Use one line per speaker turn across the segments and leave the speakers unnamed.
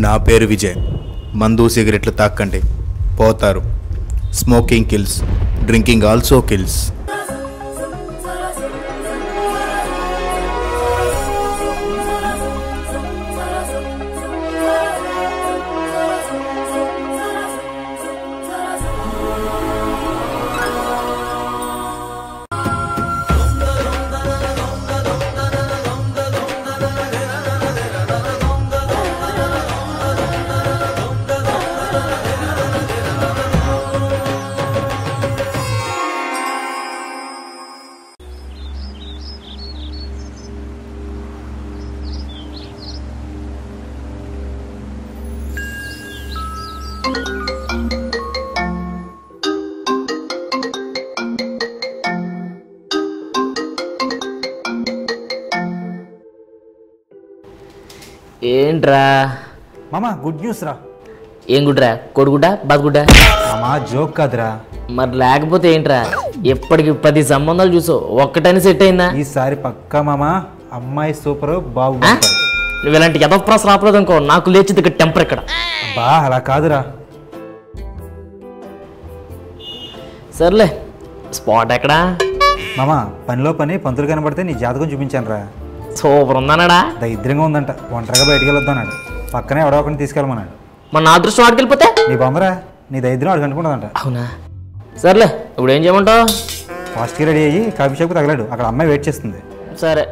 నా పేరు విజయ్. మందు సిగరెట్లు తాక్కండి, పోతారు. Smoking kills, drinking also kills.
ఏంట్రా
మామా గుడ్ న్యూస్ రా.
ఏం గుడ్రా? కొడుగుడ్డా బాగుడ్డా?
మామా జోక్ కాదురా.
మరి లేకపోతే ఏంట్రా? ఎప్పటికి 10 సంబంధాలు చూసావు, ఒక్కటని సెట్ అయిందా?
ఈసారి పక్కా మామా అమ్మాయి సూపర్ బాగుంది.
నువ్వు ఇలాంటి యథప్రాస రాపలేదు అనుకో, నాకు లేచి దగ్గర టెంపర్ ఇక్కడ.
బా అలా కాదురా.
సర్లే, స్పాట్ ఎక్కడా?
మామా పనిలో పని పంతులు కనబడితే నీ జాతకం చూపించాను రా.
సూపర్ ఉందన్నాడా?
దరిద్రంగా ఉందంట, ఒంటరిగా బయటికి వెళ్ళొద్దన్నాడు. పక్కనే ఎవడొకరిని తీసుకెళ్ళమన్నాడు.
మన నా అదృష్టం ఆడికెళ్ళిపోతే
నీ బొమ్మరా, నీ దరిద్రం అడిగి అనుకుంటుందంట.
అవునా? సర్లే, ఇప్పుడు ఏం చేయమంటావు?
ఫాస్ట్గా రెడీ అయ్యి కాఫీ షాప్కి తగలాడు, అక్కడ అమ్మాయి వెయిట్ చేస్తుంది.
సరే,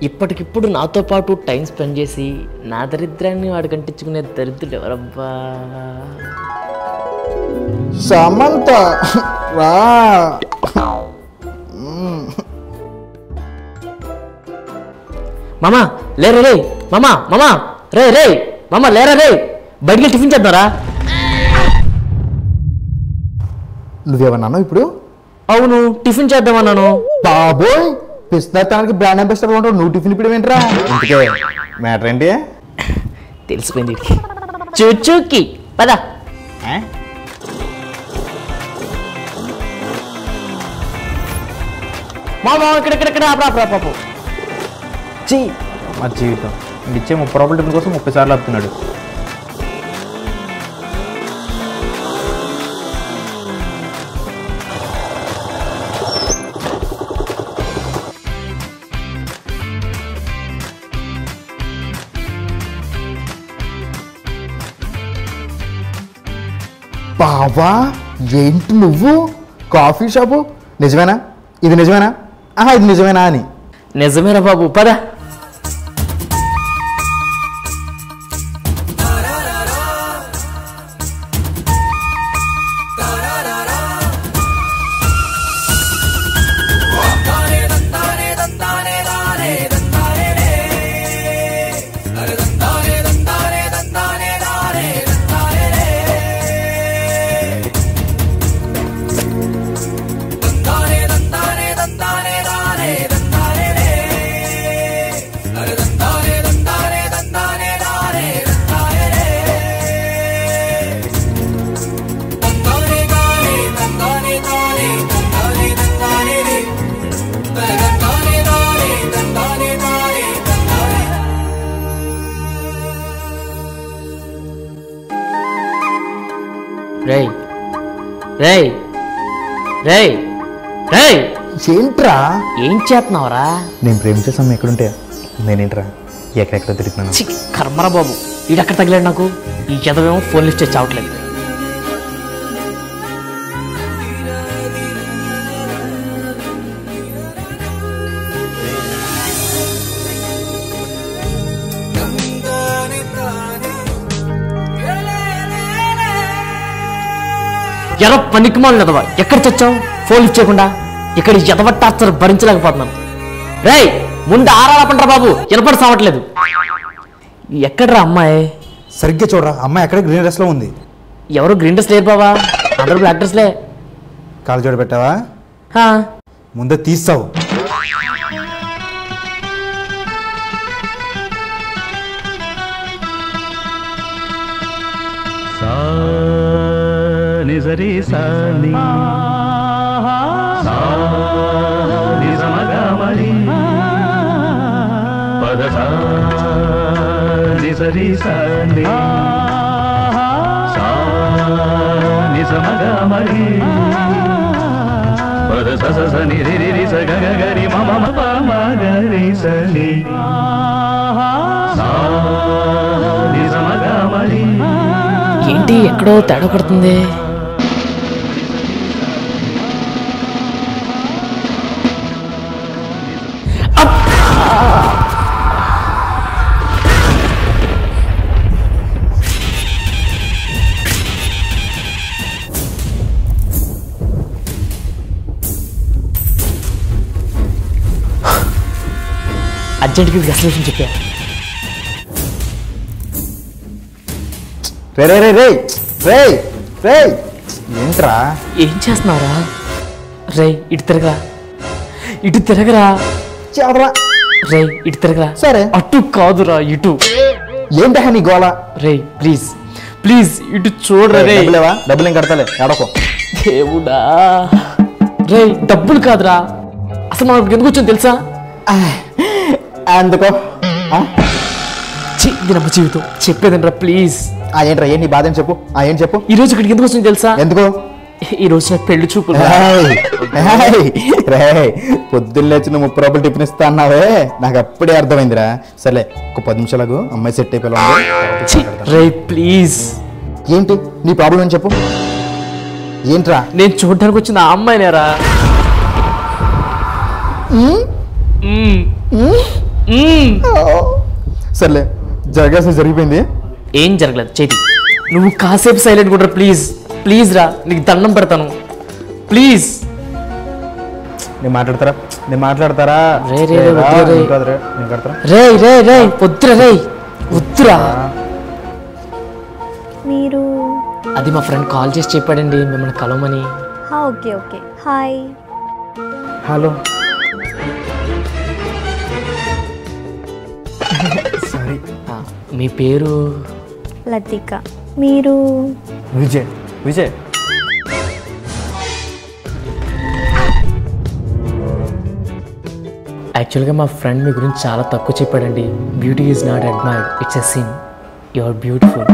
ఇప్పటికిప్పుడు నాతో పాటు టైం స్పెండ్ చేసి నా దరిద్రాన్ని వాడికి అంటించుకునే దరిద్రుడు ఎవరబ్బా?
సమంత రా.
మామా లేరా రే, మామా మామా రే రే, మామా లేరా రే, బయటికి టిఫిన్ చేద్దారా?
నువ్వేమన్నాను ఇప్పుడు?
అవును, టిఫిన్ చేద్దామన్నాను.
బాబోయ్, పిస్తానికి బ్రాండ్ అంబాసిడర్ ఉంటావు, నువ్వు టిఫిన్ ఇప్పుడు ఏంట్రా?
ఇంటికే మ్యాటర్ ఏంటి?
తెలిసిపోయింది చూచూకి పద. మామా ఇక్కడ ఆపరా పాపు.
మా జీవితం ఇచ్చే 30 రూపాయల టిఫిన్ కోసం 30 సార్లు ఆపుతున్నాడు.
బావా ఏంటి నువ్వు? కాఫీ షాపు నిజమేనా? ఇది నిజమేనా? ఇది నిజమేనా అని.
నిజమేరా బాబు, పద. రేయ్ రేయ్ రేయ్ రేయ్,
ఏంట్రా
ఏం చేస్తున్నావురా?
నేను ప్రేమించే సమయం ఎక్కడుంటే నేనేంట్రా ఎక్కడెక్కడ తిరుగుతున్నాను.
కర్మరా బాబు, ఈడెక్కడ తగిలాడు నాకు? ఈ చదవేమో ఫోన్ లిస్ట్ చావట్లేదు. ఎలా పనికిమాలి ఎదవా, ఎక్కడ చచ్చావు? ఫోన్ లిఫ్ట్ చేయకుండా. ఇక్కడ ఎదవ టార్చర్ భరించలేకపోతున్నాను. రేయ్ ముందు ఆరాపండ్రా బాబు, వినపడి సావట్లేదు. ఎక్కడ్రా అమ్మాయి?
సరిగ్గా చూడరా, అమ్మాయి ఎక్కడ గ్రీన్ డ్రెస్లో ఉంది.
ఎవరు గ్రీన్ డ్రెస్ లేరు బాబా, అందరూ బ్లాక్ డ్రెస్లే.
కాలు జోడ పెట్టావా? ముందే తీస్తావు.
నిజరి సాని నిజమగమని పద సరి సని సా ని సమగ మరి పద స స ని రి రి రి స గ గ గ రి మ మ మ ప మ గ రి స ని సా ని సమగ మరి.
ఏంటి ఎక్కడో తేడా కొడుతుంది. అర్జెంట్గా అసలు విషయం చెప్పా.
రే రే రే రే రే రే ఏంట్రా?
ఏం చేస్తున్నావురా? రే ఇటు తిరగరా, ఇటు తిరగరా.
చేదరా.
రే ఇటు తిరగరా.
సరే.
అటు కాదురా ఇటు.
ఏంటా నీ గోళ?
రే ప్లీజ్ ప్లీజ్ ఇటు చూడరా. రే
డబ్బులేవా? డబ్బులు ఏం కడతలే ఎడకో.
దేవుడా. రే డబ్బులు కాదురా, అసలు మనం ఎందుకు వచ్చాం తెలుసా?
అందుకో
దీనమ్మ జీవితం చెప్పేదండ్రా ప్లీజ్.
ఏంట్రా ఏంటి నీ బాధ ఏం చెప్పు. ఏం చెప్పు.
ఈ రోజు ఇక్కడికి ఎందుకు వచ్చింది తెలుసా?
ఎందుకు?
ఈ రోజు నాకు పెళ్లి చూపులు.
పొద్దున్న లేచి నువ్వు 30 రూపాయలు టిఫిన్ ఇస్తా అన్నావే, నాకు అప్పుడే అర్థమైందిరా. సరే ఒక 10 నిమిషాలకు అమ్మాయి సెట్ అయిపోయి.
రే ప్లీజ్.
ఏంటి నీ ప్రాబ్లం అని చెప్పు. ఏంట్రా?
నేను చూడడానికి వచ్చిన ఆ అమ్మాయినేరా.
సర్లే జరగాల్సిన జరిగిపోయింది.
ఏం జరగలేదు చేతి. నువ్వు కాసేపు సైలెంట్ కూడా ప్లీజ్ ప్లీజ్ రా, నీకు దండం పెడతాను ప్లీజ్.
నేను మాట్లాడతారా?
రే రే రే వద్దురా. రే వద్దురా.
మీరు
అది మా ఫ్రెండ్ కాల్ చేసి చెప్పాడండి మిమ్మల్ని కలవమని.
Okay okay hi.
Hello. Sorry.
మీ పేరు?
లతిక. మీరు?
విజయ్.
యాక్చువల్గా మా ఫ్రెండ్ మీ గురించి చాలా తక్కువ చెప్పాడండి. Beauty is not admired, it's a sin. You are beautiful.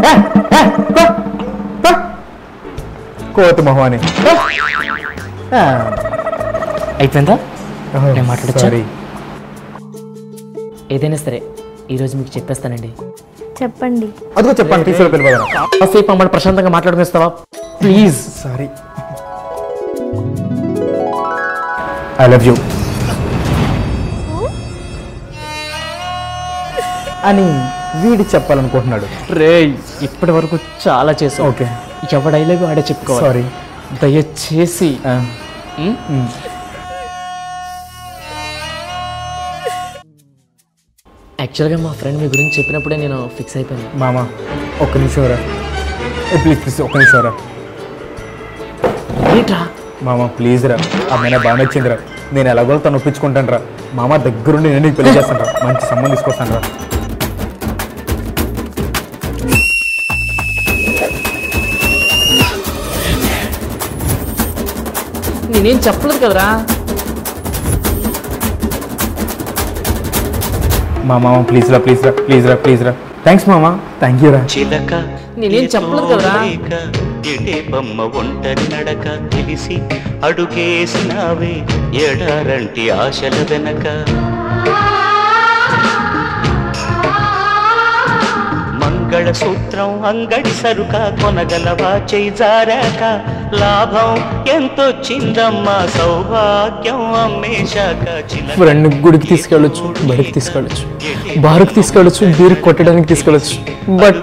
కోతి మొహని.
అయిపోయిందా? నేను మాట్లాడచ్చా?
సారీ.
ఏదైనా సరే ఈరోజు మీకు చెప్పేస్తానండి.
చెప్పండి.
అదిగో చెప్పండి. తీసుకెళ్ళి
కాసేపు మమ్మల్ని ప్రశాంతంగా మాట్లాడుకునేస్తావా please?
Sorry. I love you అని వీడి చెప్పాలనుకుంటున్నాడు.
రే ఇప్పటి వరకు చాలా చేసావు.
ఓకే.
ఎవడైలేవి ఆడే చెప్పుకోవాలి.
సారీ.
దయచేసి యాక్చువల్గా మా ఫ్రెండ్ మీ గురించి చెప్పినప్పుడే నేను ఫిక్స్ అయిపోయాను.
మామ ఒక్క నిమిషం రా ప్లీజ్ ఒక్క నిమిషం రా.
ఏంట్రా?
మామ ప్లీజ్ రా, అమ్మాయి బాగా నచ్చింది రా. నేను ఎలాగో తను ఒప్పించుకుంటాను రా. మామ దగ్గరుండి నేను నీకు పెళ్లి చేస్తాను రా. మంచి సంబంధం తీసుకొస్తాను రా.
నేనేం చెప్పలేదు కదరా.
మామ ప్లీజ్ రా. థ్యాంక్స్ మామ. థ్యాంక్ యూ రా.
చిలక
నేనేం చెప్పలేదు కదరా.
ఎటే బొమ్మ ఒంటరి నడక తెలిసి అడుగేసినావే ఎడారంటి ఆశల వెనక. మంగళసూత్రం అంగడి సరుక కొనగలవా చేజారాక. లాభం ఎంతొచ్చిందమ్మా సౌభాగ్యం అమ్మేశాక.
ఫ్రెండ్ గుడికి తీసుకెళ్ళొచ్చు, బడికి తీసుకెళ్ళొచ్చు, బారుకు తీసుకెళ్ళొచ్చు, బీరు కొట్టడానికి తీసుకెళ్ళొచ్చు. బట్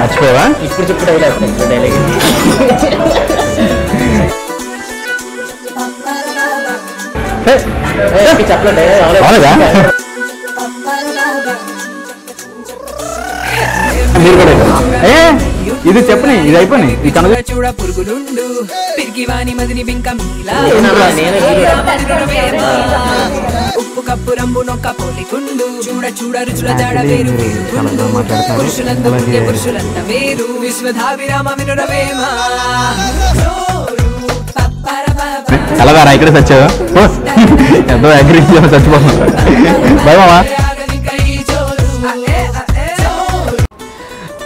మర్చిపోయావా?
ఇప్పుడు చెప్పు డైలాగ్.
మీరు కూడా ఇది చెప్పని ఇది అయిపోయి ఇది కనుక
చూడ పురుగులుండు పిరికి వాని మదిని బింక మీలా ఉప్పు కప్పు రంబు నొక్క పోలికుండు చూడ చూడ రుచుల జాడ వేరు వేరుకుండు పురుషులందు పుణ్య పురుషులంత వేరు విశ్వధావిరామ వినురవేమ
కలవారా ఇక్కడే చచ్చావు ఎంతో అగ్రెసివ్ చచ్చిపోతున్నా బాయ్ మామా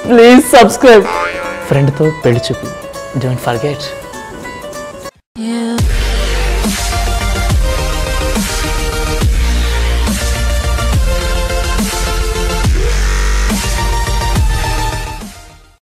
ప్లీజ్ సబ్స్క్రైబ్ ఫ్రెండ్తో పెళ్లి చూపు డోంట్ ఫర్గెట్